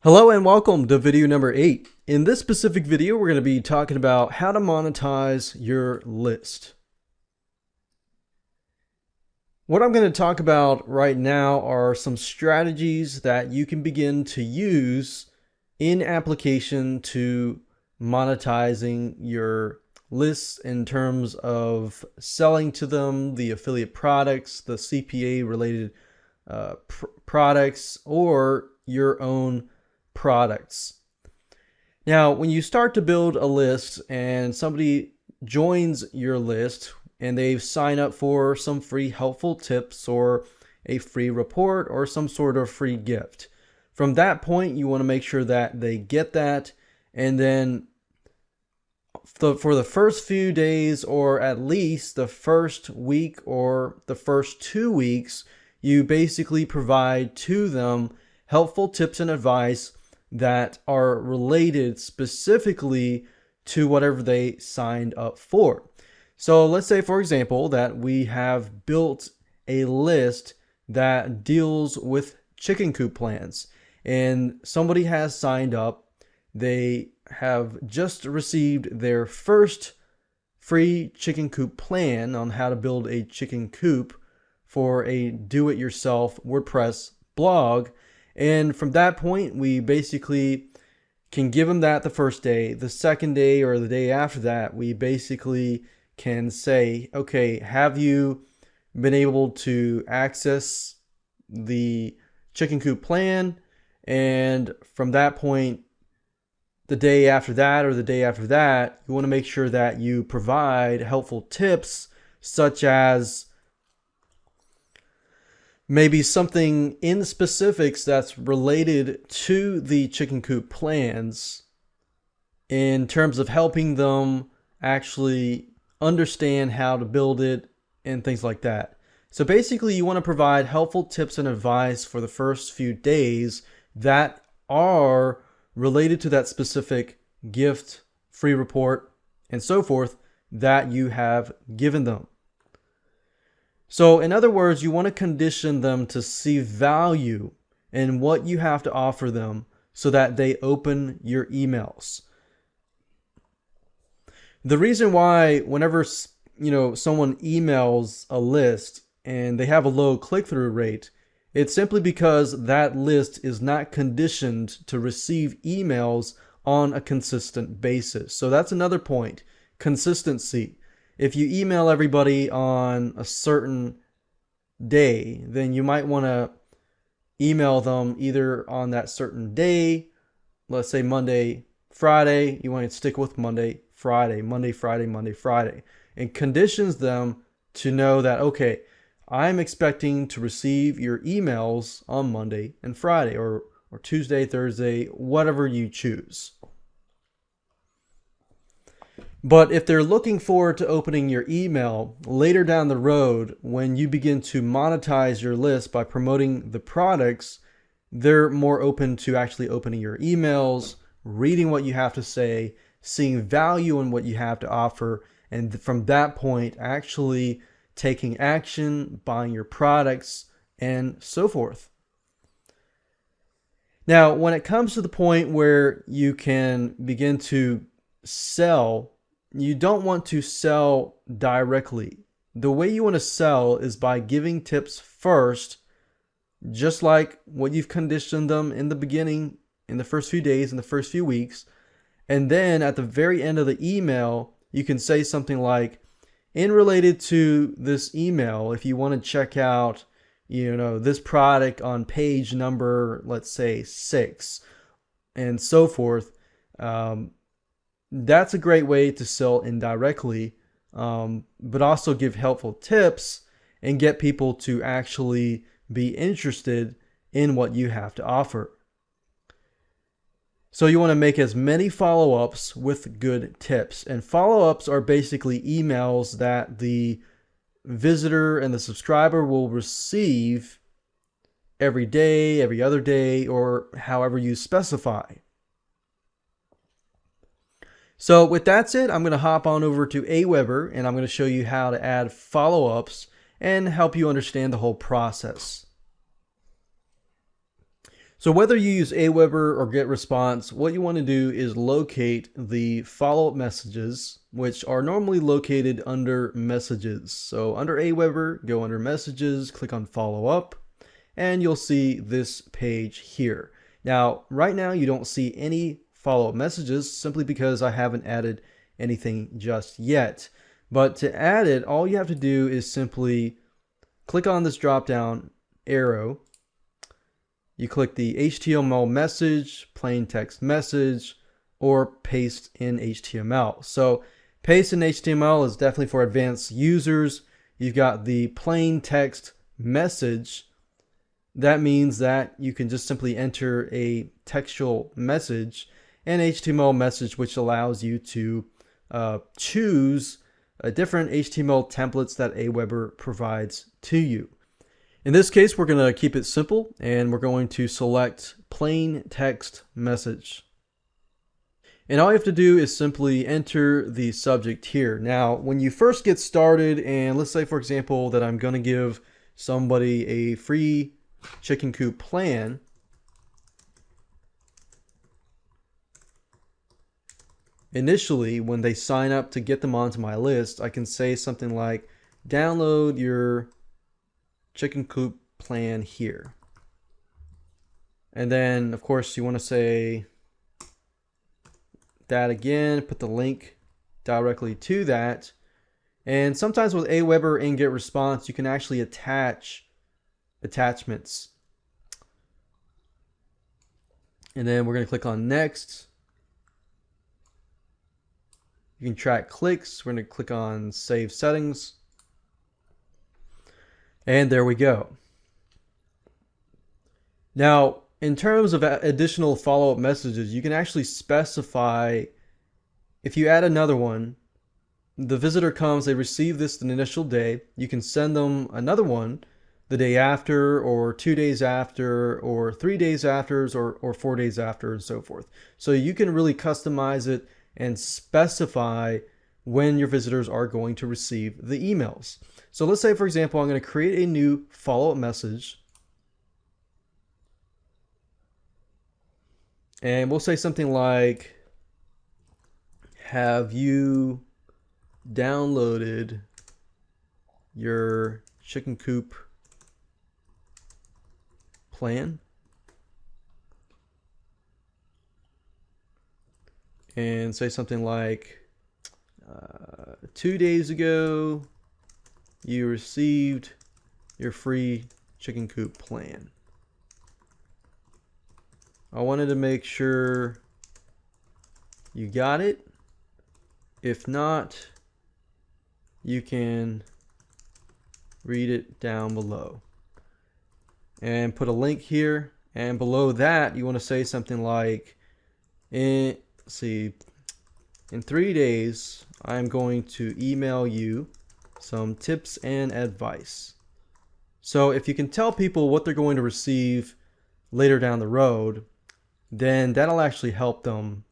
Hello and welcome to video number 8. In this specific video, we're going to be talking about how to monetize your list. What I'm going to talk about right now are some strategies that you can begin to use in application to monetizing your lists in terms of selling to them the affiliate products, the CPA related products, or your own products. Now, when you start to build a list and somebody joins your list and they've signed up for some free helpful tips or a free report or some sort of free gift, from that point you want to make sure that they get that, and then for the first few days, or at least the first week or the first 2 weeks, you basically provide to them helpful tips and advice that are related specifically to whatever they signed up for. So let's say, for example, that we have built a list that deals with chicken coop plans, and somebody has signed up. They have just received their first free chicken coop plan on how to build a chicken coop for a do-it-yourself WordPress blog. And from that point, we basically can give them that the first day. The second day or the day after that, we basically can say, okay, have you been able to access the chicken coop plan? And from that point, the day after that or the day after that, you want to make sure that you provide helpful tips, such as maybe something in specifics that's related to the chicken coop plans in terms of helping them actually understand how to build it and things like that. So basically, you want to provide helpful tips and advice for the first few days that are related to that specific gift, free report, and so forth that you have given them. So in other words, you want to condition them to see value in what you have to offer them so that they open your emails. The reason why whenever someone emails a list and they have a low click-through rate, it's simply because that list is not conditioned to receive emails on a consistent basis. So that's another point, consistency. If you email everybody on a certain day, then you might want to email them either on that certain day, let's say Monday, Friday. You want to stick with Monday, Friday, Monday, Friday, Monday, Friday, and conditions them to know that, okay, I'm expecting to receive your emails on Monday and Friday, or Tuesday, Thursday, whatever you choose. But if they're looking forward to opening your email later down the road, when you begin to monetize your list by promoting the products, they're more open to actually opening your emails, reading what you have to say, seeing value in what you have to offer, and from that point, actually taking action, buying your products, and so forth. Now, when it comes to the point where you can begin to sell, you don't want to sell directly. The way you want to sell is by giving tips first, just like what you've conditioned them in the beginning, in the first few days, in the first few weeks. And then at the very end of the email, you can say something like, in related to this email, if you want to check out, this product on page number, let's say 6, and so forth, that's a great way to sell indirectly, but also give helpful tips and get people to actually be interested in what you have to offer. So you want to make as many follow-ups with good tips. And follow-ups are basically emails that the visitor and the subscriber will receive every day, every other day, or however you specify. So with that said, I'm going to hop on over to Aweber and I'm going to show you how to add follow-ups and help you understand the whole process. So whether you use Aweber or GetResponse, what you want to do is locate the follow-up messages, which are normally located under Messages. So under Aweber, go under Messages, click on Follow Up, and you'll see this page here. Now, right now you don't see any follow-up messages simply because I haven't added anything just yet. But to add it, all you have to do is simply click on this drop-down arrow. You click the HTML message, plain text message, or paste in HTML. So paste in HTML is definitely for advanced users. You've got the plain text message. That means that you can just simply enter a textual message, and HTML message, which allows you to choose different HTML templates that Aweber provides to you. In this case, we're going to keep it simple, and we're going to select plain text message. And all you have to do is simply enter the subject here. Now, when you first get started, and let's say, for example, that I'm going to give somebody a free chicken coop plan, initially, when they sign up to get them onto my list, I can say something like, download your chicken coop plan here. And then, of course, you want to say that again, put the link directly to that. And sometimes with Aweber and GetResponse, you can actually attach attachments. And then we're going to click on Next. You can track clicks. We're going to click on Save Settings. And there we go. Now, in terms of additional follow-up messages, you can actually specify, if you add another one, the visitor comes, they receive this the initial day, you can send them another one the day after, or 2 days after, or 3 days after, or 4 days after, and so forth. So you can really customize it and specify when your visitors are going to receive the emails. So let's say, for example, I'm going to create a new follow-up message. And we'll say something like, have you downloaded your chicken coop plan? And say something like, 2 days ago, you received your free chicken coop plan. I wanted to make sure you got it. If not, you can read it down below. And put a link here. And below that, you want to say something like, in 3 days, I'm going to email you some tips and advice. So if you can tell people what they're going to receive later down the road, then that'll actually help them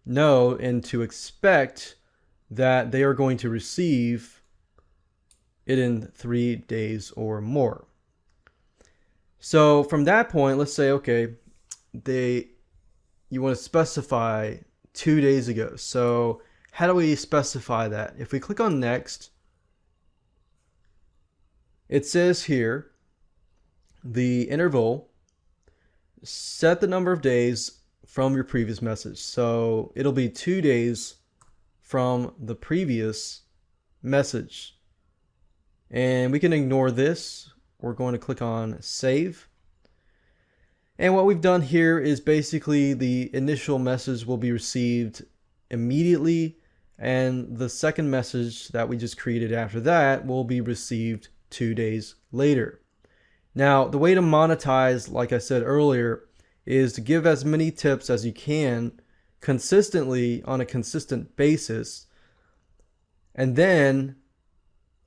know and to expect that they are going to receive it in 3 days or more. So from that point, let's say, okay, you want to specify 2 days ago. So how do we specify that? If we click on Next, it says here, the interval, set the number of days from your previous message. So it'll be 2 days from the previous message. And we can ignore this. We're going to click on Save. And what we've done here is basically the initial message will be received immediately, and the second message that we just created after that will be received 2 days later. Now, the way to monetize, like I said earlier, is to give as many tips as you can consistently on a consistent basis. And then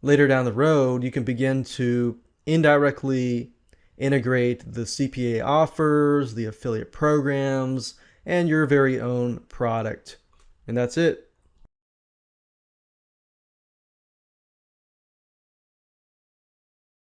later down the road, you can begin to indirectly integrate the CPA offers, the affiliate programs, and your very own product. And that's it.